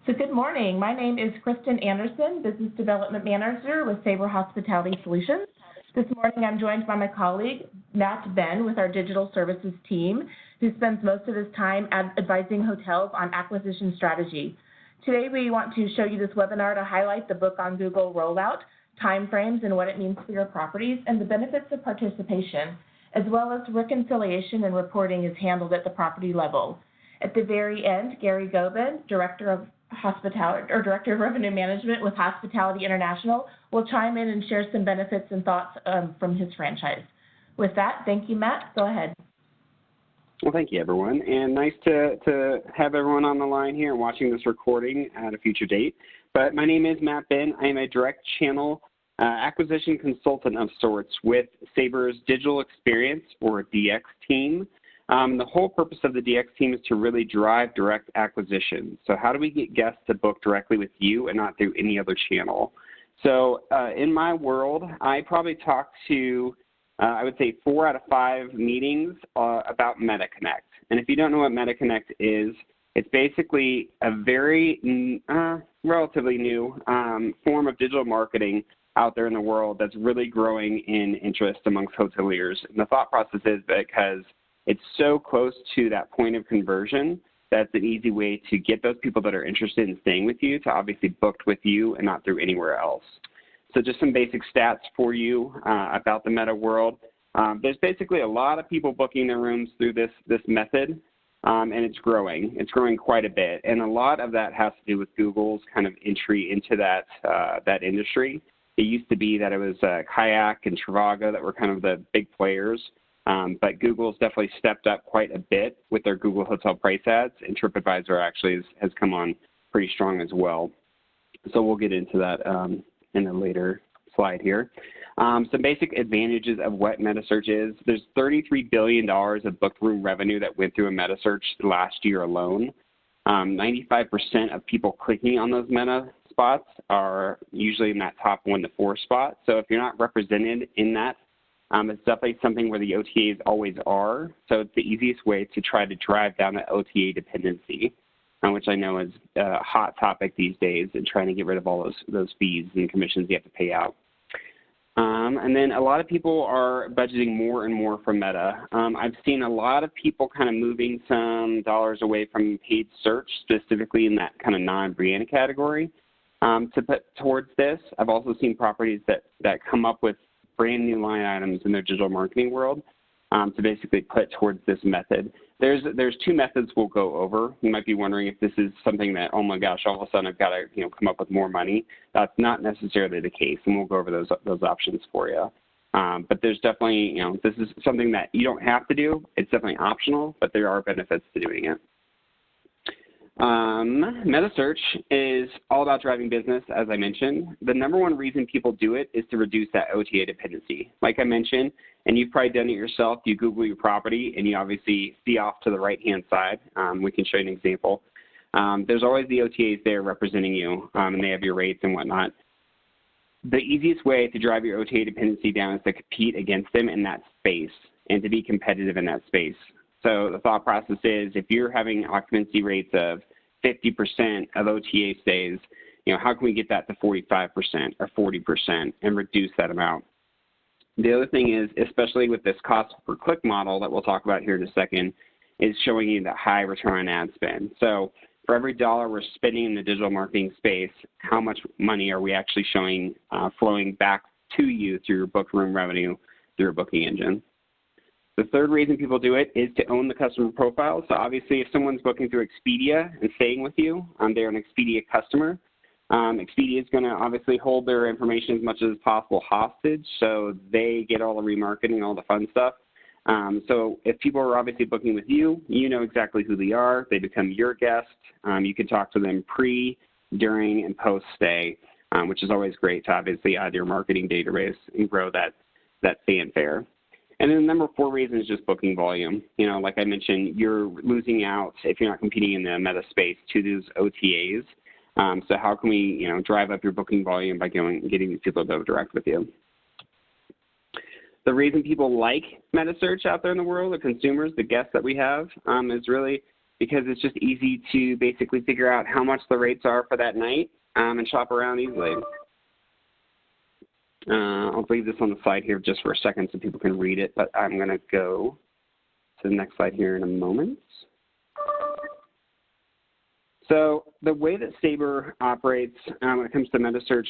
So good morning. My name is Kristen Anderson, Business Development Manager with Sabre Hospitality Solutions. This morning I'm joined by my colleague, Matt Ben, with our digital services team, who spends most of his time advising hotels on acquisition strategy. Today we want to show you this webinar to highlight the Book on Google rollout, timeframes and what it means for your properties, and the benefits of participation, as well as reconciliation and reporting is handled at the property level. At the very end, Gary Gobin, Director of Revenue Management with Hospitality International, will chime in and share some benefits and thoughts from his franchise. With that, thank you, Matt. Go ahead. Well, thank you, everyone, and nice to have everyone on the line here and watching this recording at a future date. But my name is Matt Ben. I am a direct channel acquisition consultant of sorts with Sabre's Digital Experience, or DX team. The whole purpose of the DX team is to really drive direct acquisition. So how do we get guests to book directly with you and not through any other channel? So in my world, I probably talk to, I would say, 4 out of 5 meetings about MetaConnect. And if you don't know what MetaConnect is, it's basically a very relatively new form of digital marketing out there in the world that's really growing in interest amongst hoteliers. And the thought process is because it's so close to that point of conversion that's an easy way to get those people that are interested in staying with you to obviously booked with you and not through anywhere else. So just some basic stats for you about the Meta world. There's basically a lot of people booking their rooms through this method, and it's growing. It's growing quite a bit, and a lot of that has to do with Google's kind of entry into that industry. It used to be that it was Kayak and Trivago that were kind of the big players. But Google's definitely stepped up quite a bit with their Google Hotel Price Ads, and TripAdvisor actually has come on pretty strong as well. So we'll get into that in a later slide here. Some basic advantages of what metasearch is. There's $33 billion of booked room revenue that went through a metasearch last year alone. 95% of people clicking on those meta spots are usually in that top 1 to 4 spot. So if you're not represented in that, it's definitely something where the OTAs always are. So it's the easiest way to try to drive down the OTA dependency, which I know is a hot topic these days, and trying to get rid of all those fees and commissions you have to pay out. And then a lot of people are budgeting more and more from Meta. I've seen a lot of people kind of moving some dollars away from paid search, specifically in that kind of non-brand category, to put towards this. I've also seen properties that come up with brand new line items in their digital marketing world to basically put towards this method. There's 2 methods we'll go over. You might be wondering if this is something that, oh my gosh, all of a sudden I've got to come up with more money. That's not necessarily the case, and we'll go over those options for you. But there's definitely, this is something that you don't have to do. It's definitely optional, but there are benefits to doing it. MetaSearch is all about driving business, as I mentioned. The number one reason people do it is to reduce that OTA dependency. Like I mentioned, and you've probably done it yourself, you Google your property and you obviously see off to the right-hand side. We can show you an example. There's always the OTAs there representing you, and they have your rates and whatnot. The easiest way to drive your OTA dependency down is to compete against them in that space and to be competitive in that space. So the thought process is if you're having occupancy rates of 50% of OTA stays, how can we get that to 45% or 40% and reduce that amount? The other thing is, especially with this cost per click model that we'll talk about here in a second, is showing you that high return on ad spend. So for every dollar we're spending in the digital marketing space, how much money are we actually showing flowing back to you through your booked room revenue through a booking engine? The third reason people do it is to own the customer profile. So obviously, if someone's booking through Expedia and staying with you, they're an Expedia customer. Expedia is going to obviously hold their information as much as possible hostage, so they get all the remarketing, all the fun stuff. So if people are obviously booking with you, you know exactly who they are. They become your guest. You can talk to them pre, during, and post-stay, which is always great to obviously add your marketing database and grow that fanfare. And then the number 4 reason is just booking volume. Like I mentioned, you're losing out if you're not competing in the meta space to those OTAs. So how can we, drive up your booking volume by getting these people to go direct with you? The reason people like MetaSearch out there in the world, the consumers, the guests that we have, is really because it's just easy to basically figure out how much the rates are for that night and shop around easily. I'll leave this on the slide here just for a second so people can read it, but I'm going to go to the next slide here in a moment. So the way that Sabre operates when it comes to metasearch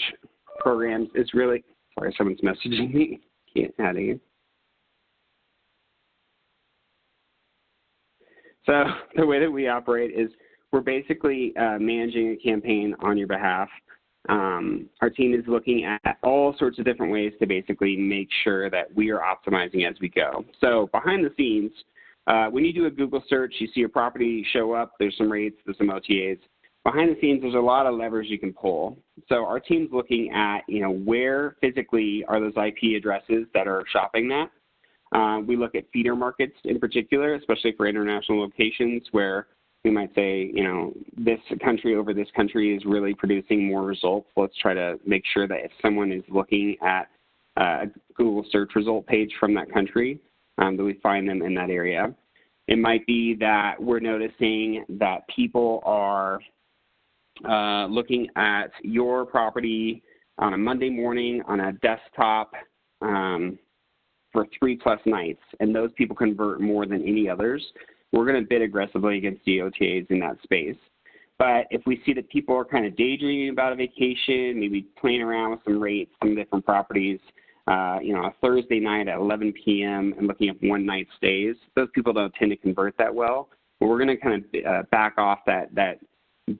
programs is really, sorry, someone's messaging me. Can't add it. So the way that we operate is we're basically managing a campaign on your behalf. Our team is looking at all sorts of different ways to basically make sure that we are optimizing as we go. So behind the scenes, when you do a Google search, you see your property show up, there's some rates, there's some OTAs. Behind the scenes, there's a lot of levers you can pull. So our team's looking at, where physically are those IP addresses that are shopping that. We look at feeder markets in particular, especially for international locations where we might say, this country over this country is really producing more results. Let's try to make sure that if someone is looking at a Google search result page from that country, that we find them in that area. It might be that we're noticing that people are looking at your property on a Monday morning on a desktop for 3+ nights, and those people convert more than any others. We're going to bid aggressively against the OTAs in that space. But if we see that people are kind of daydreaming about a vacation, maybe playing around with some rates, some different properties, a Thursday night at 11 p.m. and looking at one-night stays, those people don't tend to convert that well. But we're going to kind of back off that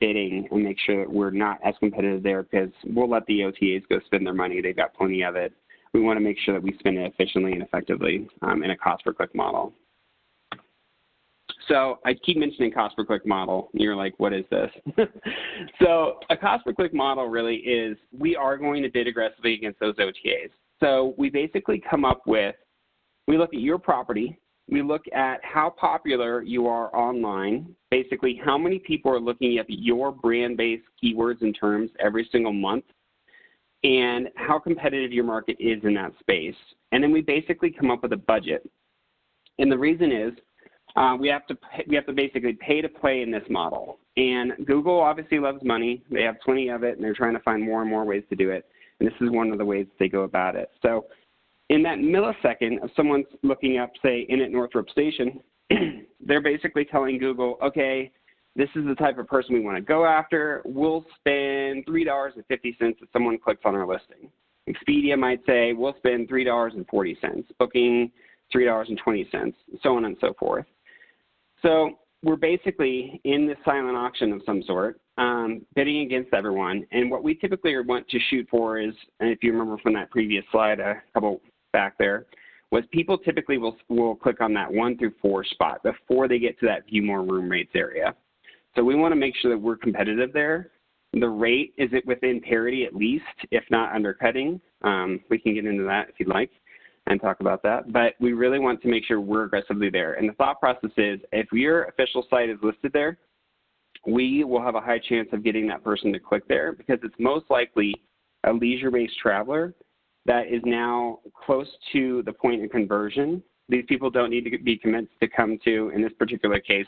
bidding and make sure that we're not as competitive there, because we'll let the OTAs go spend their money. They've got plenty of it. We want to make sure that we spend it efficiently and effectively in a cost-per-click model. So I keep mentioning cost-per-click model. You're like, what is this? So a cost-per-click model really is we are going to bid aggressively against those OTAs. So we basically come up with, we look at your property, we look at how popular you are online, basically how many people are looking at your brand-based keywords and terms every single month, and how competitive your market is in that space. And then we basically come up with a budget. And the reason is we have to basically pay to play in this model. And Google obviously loves money. They have plenty of it, and they're trying to find more and more ways to do it. And this is one of the ways they go about it. So in that millisecond of someone's looking up, say, in at Northrop Station, they're basically telling Google, okay, this is the type of person we want to go after. We'll spend $3.50 if someone clicks on our listing. Expedia might say, we'll spend $3.40. Booking, $3.20, so on and so forth. So we're basically in this silent auction of some sort, bidding against everyone. And what we typically want to shoot for is, and if you remember from that previous slide, a couple back there, was people typically will click on that 1 through 4 spot before they get to that view more room rates area. So we want to make sure that we're competitive there. The rate, is it within parity at least, if not undercutting? We can get into that if you'd like and talk about that. But we really want to make sure we're aggressively there. And the thought process is, if your official site is listed there, we will have a high chance of getting that person to click there, because it's most likely a leisure-based traveler that is now close to the point of conversion. These people don't need to be convinced to come to, in this particular case,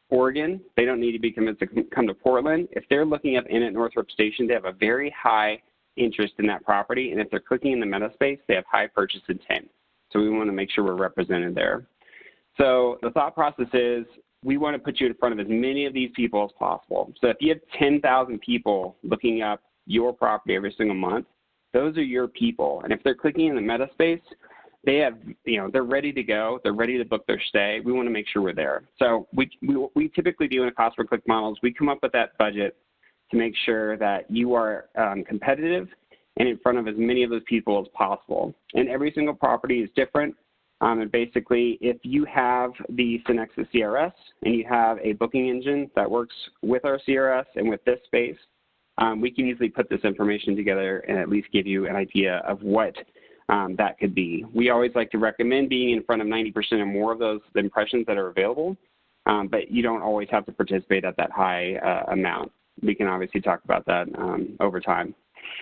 Oregon. They don't need to be convinced to come to Portland. If they're looking up in at Northrop Station, they have a very high interest in that property, and if they're clicking in the meta space, they have high purchase intent. So we want to make sure we're represented there. So the thought process is, we want to put you in front of as many of these people as possible. So if you have 10,000 people looking up your property every single month, those are your people. And if they're clicking in the meta space, they have, they're ready to go. They're ready to book their stay. We want to make sure we're there. So we typically do in a cost per click models, we come up with that budget to make sure that you are competitive and in front of as many of those people as possible. And every single property is different. And basically, if you have the Synexa CRS and you have a booking engine that works with our CRS and with this space, we can easily put this information together and at least give you an idea of what that could be. We always like to recommend being in front of 90% or more of those impressions that are available, but you don't always have to participate at that high amount. We can obviously talk about that over time.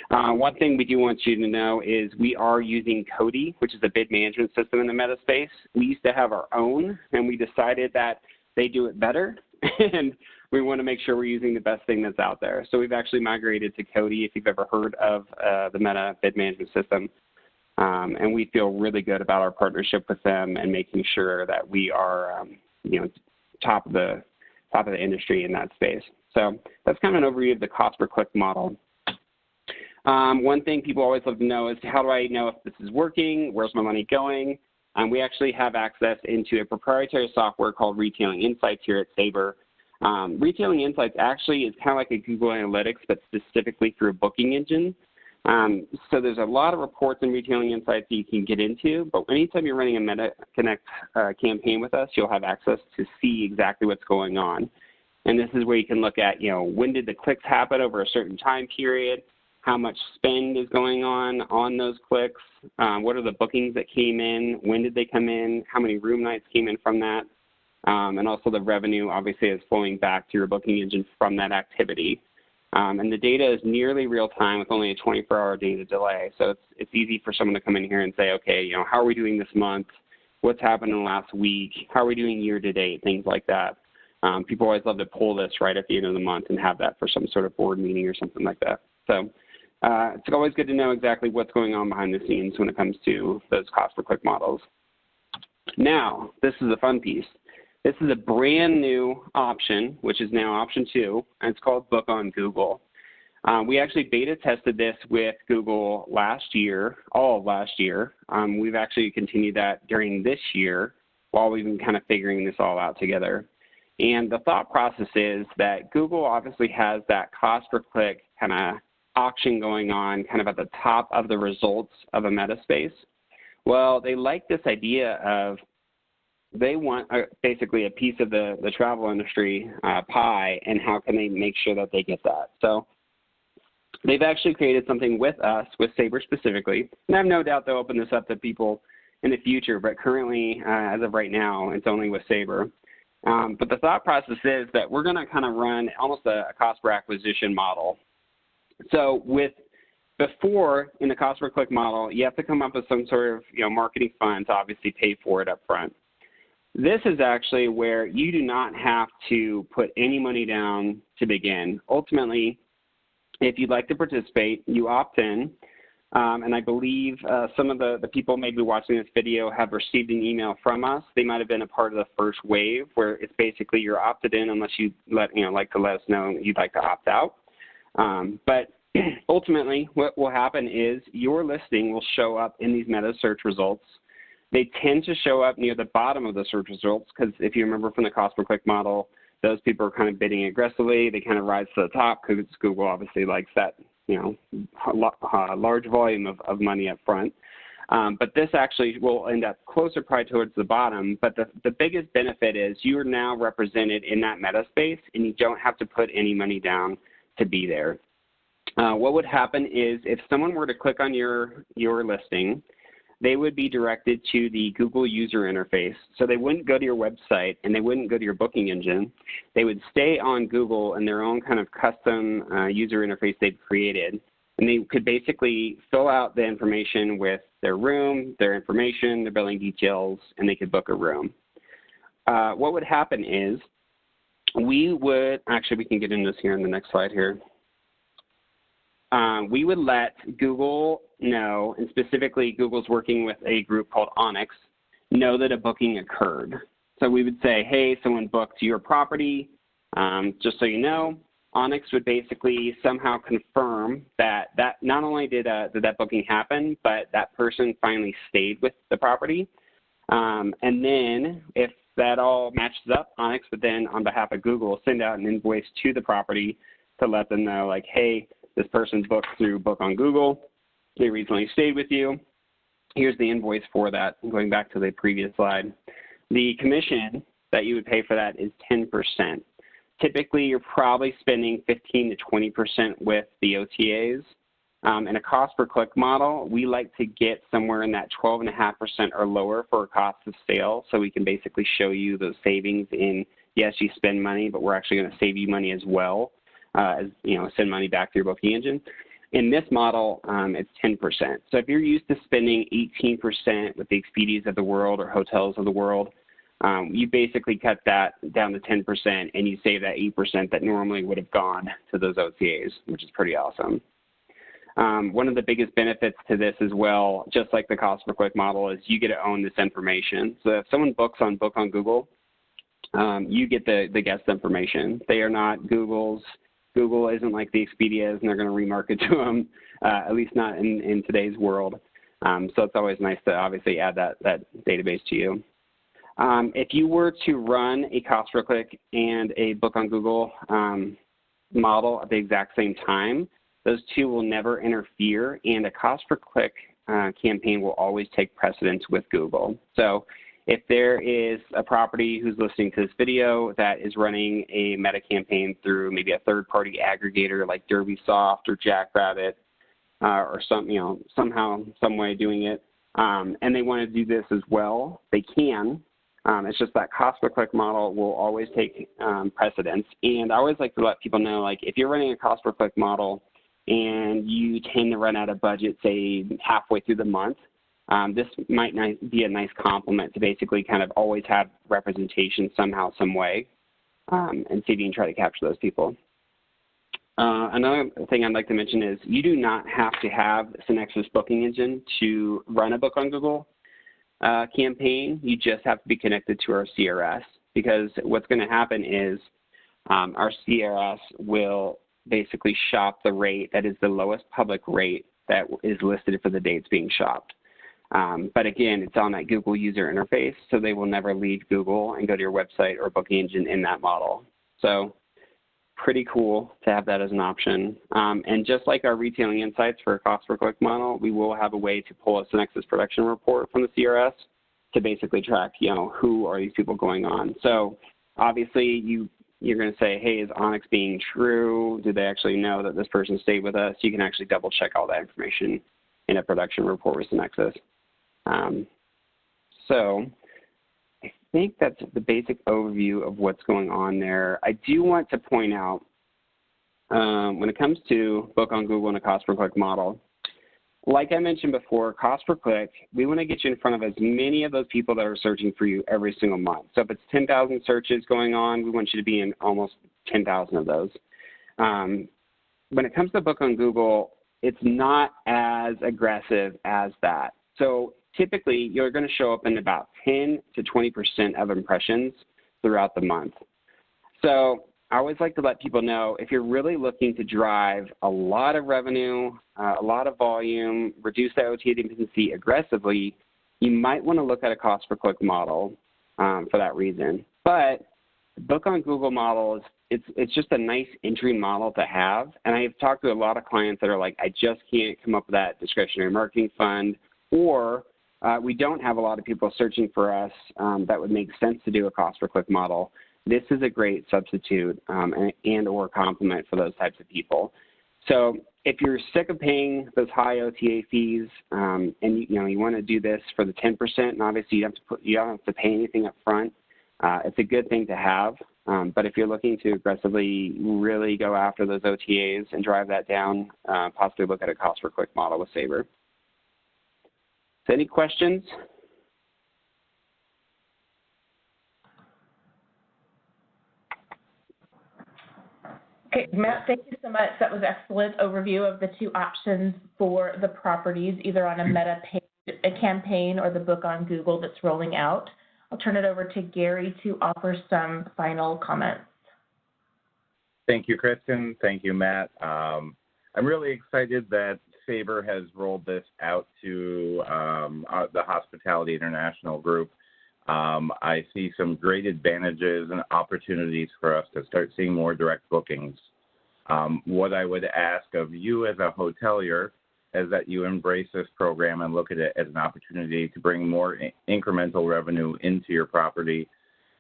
One thing we do want you to know is we are using Cody, which is a bid management system in the meta space. We used to have our own, and we decided that they do it better, and we want to make sure we're using the best thing that's out there. So we've actually migrated to Cody, if you've ever heard of the Meta bid management system. And we feel really good about our partnership with them and making sure that we are, top of the industry in that space. So that's kind of an overview of the cost per click model. One thing people always love to know is, how do I know if this is working? Where's my money going? We actually have access into a proprietary software called Retailing Insights here at Sabre. Retailing Insights actually is kind of like a Google Analytics, but specifically through a booking engine. So there's a lot of reports in Retailing Insights that you can get into, but anytime you're running a MetaConnect campaign with us, you'll have access to see exactly what's going on. And this is where you can look at, when did the clicks happen over a certain time period, how much spend is going on those clicks, what are the bookings that came in, when did they come in, how many room nights came in from that, and also the revenue obviously is flowing back to your booking engine from that activity. And the data is nearly real time with only a 24-hour data delay. So it's easy for someone to come in here and say, okay, how are we doing this month? What's happened in the last week? How are we doing year to date? Things like that. People always love to pull this right at the end of the month and have that for some sort of board meeting or something like that. So it's always good to know exactly what's going on behind the scenes when it comes to those cost per click models. Now, this is the fun piece. This is a brand new option, which is now option 2, and it's called Book on Google. We actually beta tested this with Google last year, all of last year. We've actually continued that during this year while we've been kind of figuring this all out together. And the thought process is that Google obviously has that cost per click kind of auction going on kind of at the top of the results of a meta space. Well, they like this idea of they want basically a piece of the travel industry pie, and how can they make sure that they get that. So they've actually created something with us, with Sabre specifically, and I have no doubt they'll open this up to people in the future, but currently, as of right now, it's only with Sabre. But the thought process is that we're going to kind of run almost a cost per acquisition model. So before, in the cost per click model, you have to come up with some sort of marketing fund to obviously pay for it up front. This is actually where you do not have to put any money down to begin. Ultimately, if you'd like to participate, you opt in. And I believe some of the people maybe watching this video have received an email from us. They might have been a part of the first wave, where it's basically you're opted in unless you like to let us know you'd like to opt out. But ultimately, what will happen is your listing will show up in these meta search results. They tend to show up near the bottom of the search results because if you remember from the cost per click model, those people are kind of bidding aggressively. They kind of rise to the top because Google obviously likes that, large volume of money up front. But this actually will end up closer probably towards the bottom. But the biggest benefit is you are now represented in that meta space, and you don't have to put any money down to be there. What would happen is if someone were to click on your listing, they would be directed to the Google user interface. So they wouldn't go to your website and they wouldn't go to your booking engine. They would stay on Google in their own kind of custom user interface they've created. And they could basically fill out the information with their room, their information, their billing details, and they could book a room. What would happen is we can get into this here in the next slide here. We would let Google know, and specifically Google's working with a group called Onyx, know that a booking occurred. So we would say, hey, someone booked your property. Just so you know, Onyx would basically somehow confirm that not only did that booking happen, but that person finally stayed with the property. And then if that all matches up, Onyx would then, on behalf of Google, send out an invoice to the property to let them know, like, hey, this person's booked through Book on Google. They recently stayed with you. Here's the invoice for that. Going back to the previous slide. The commission that you would pay for that is 10%. Typically, you're probably spending 15 to 20% with the OTAs. In a cost per click model, we like to get somewhere in that 12.5% or lower for a cost of sale, so we can basically show you those savings in, yes, you spend money, but we're actually going to save you money as well. Send money back to your booking engine. In this model, it's 10%. So if you're used to spending 18% with the Expedias of the world or hotels of the world, You basically cut that down to 10%, and you save that 8% that normally would have gone to those OTAs, which is pretty awesome. One of the biggest benefits to this as well, just like the cost per click model, is you get to own this information. So if someone books on Book on Google, you get the guest information. They are not Google's. Google isn't like the Expedias, and they're going to remarket to them, at least not in today's world. So it's always nice to obviously add that database to you. If you were to run a cost per click and a Book on Google model at the exact same time, those two will never interfere, and a cost per click campaign will always take precedence with Google. So if there is a property who's listening to this video that is running a meta campaign through maybe a third-party aggregator like DerbySoft or Jackrabbit, or somehow, some way doing it, and they want to do this as well, they can. It's just that cost per click model will always take precedence. And I always like to let people know, like, if you're running a cost per click model and you tend to run out of budget, say, halfway through the month, this might be a nice complement to basically kind of always have representation somehow, some way, and see if you can try to capture those people. Another thing I'd like to mention is you do not have to have SynXis booking engine to run a Book on Google campaign. You just have to be connected to our CRS, because what's going to happen is our CRS will basically shop the rate that is the lowest public rate that is listed for the dates being shopped. But again, it's on that Google user interface, so they will never leave Google and go to your website or booking engine in that model. So pretty cool to have that as an option. And just like our retailing insights for a cost per click model, we will have a way to pull a SynXis production report from the CRS to basically track, who are these people going on. So obviously you're going to say, hey, is Onyx being true? Do they actually know that this person stayed with us? You can actually double check all that information in a production report with SynXis. So I think that's the basic overview of what's going on there. I do want to point out, when it comes to Book on Google and a cost per click model, like I mentioned before, cost per click, we want to get you in front of as many of those people that are searching for you every single month. So if it's 10,000 searches going on, we want you to be in almost 10,000 of those. When it comes to Book on Google, it's not as aggressive as that. So typically, you're going to show up in about 10 to 20% of impressions throughout the month. So I always like to let people know, if you're really looking to drive a lot of revenue, a lot of volume, reduce that OTA dependency aggressively, you might want to look at a cost per click model for that reason. But Book on Google model it's just a nice entry model to have. And I've talked to a lot of clients that are like, I just can't come up with that discretionary marketing fund, or we don't have a lot of people searching for us that would make sense to do a cost per click model. This is a great substitute and or complement for those types of people. So if you're sick of paying those high OTA fees and you want to do this for the 10%, and obviously you don't have to pay anything up front, it's a good thing to have. But if you're looking to aggressively really go after those OTAs and drive that down, possibly look at a cost per click model with Sabre. So any questions? Okay, Matt, thank you so much. That was an excellent overview of the two options for the properties, either on a meta campaign or the Book on Google that's rolling out. I'll turn it over to Gary to offer some final comments. Thank you, Kristen. Thank you, Matt. I'm really excited that Sabre has rolled this out to the Hospitality International Group. I see some great advantages and opportunities for us to start seeing more direct bookings. What I would ask of you as a hotelier is that you embrace this program and look at it as an opportunity to bring more incremental revenue into your property,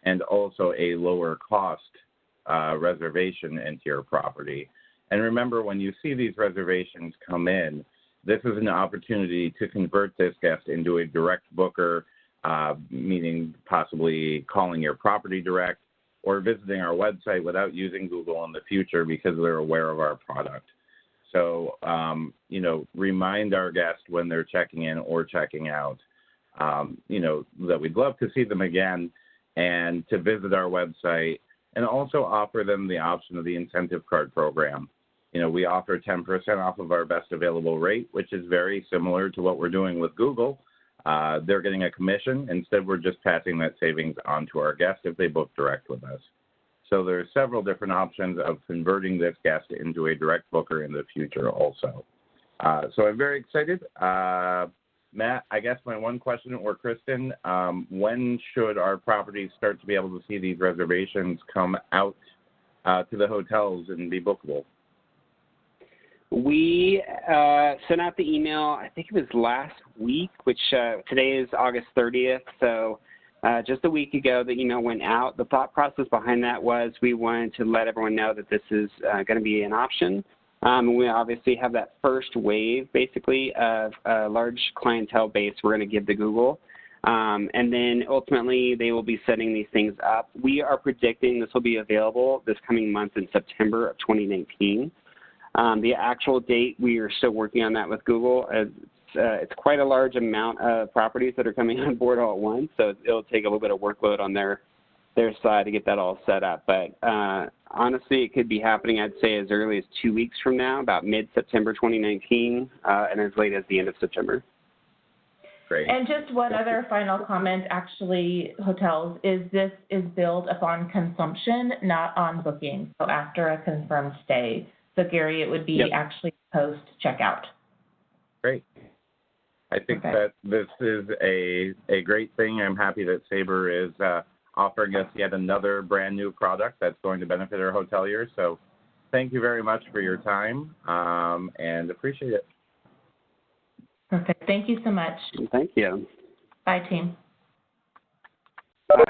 and also a lower cost reservation into your property. And remember, when you see these reservations come in, this is an opportunity to convert this guest into a direct booker, meaning possibly calling your property direct or visiting our website without using Google in the future because they're aware of our product. So, remind our guests when they're checking in or checking out, that we'd love to see them again. and to visit our website, and also offer them the option of the incentive card program. You know, we offer 10% off of our best available rate, which is very similar to what we're doing with Google. They're getting a commission. Instead, we're just passing that savings on to our guests if they book direct with us. So there's several different options of converting this guest into a direct booker in the future also. So I'm very excited. Matt, I guess my one question, or Kristen, when should our properties start to be able to see these reservations come out to the hotels and be bookable? We sent out the email, I think it was last week, which today is August 30th. So just a week ago, the email went out. The thought process behind that was we wanted to let everyone know that this is going to be an option. We obviously have that first wave, basically, of a large clientele base we're going to give to Google. And then ultimately, they will be setting these things up. We are predicting this will be available this coming month in September of 2019. The actual date, we are still working on that with Google. It's quite a large amount of properties that are coming on board all at once, so it'll take a little bit of workload on their side to get that all set up. But honestly, it could be happening, I'd say, as early as 2 weeks from now, about mid-September 2019, and as late as the end of September. Great. And just one other final comment, actually, hotels, is this is billed upon consumption, not on booking, so after a confirmed stay. So, Gary, it would be actually post-checkout. Great. I think that this is a great thing. I'm happy that Sabre is offering us yet another brand new product that's going to benefit our hoteliers. So thank you very much for your time and appreciate it. Perfect. Thank you so much. Thank you. Bye, team. Bye.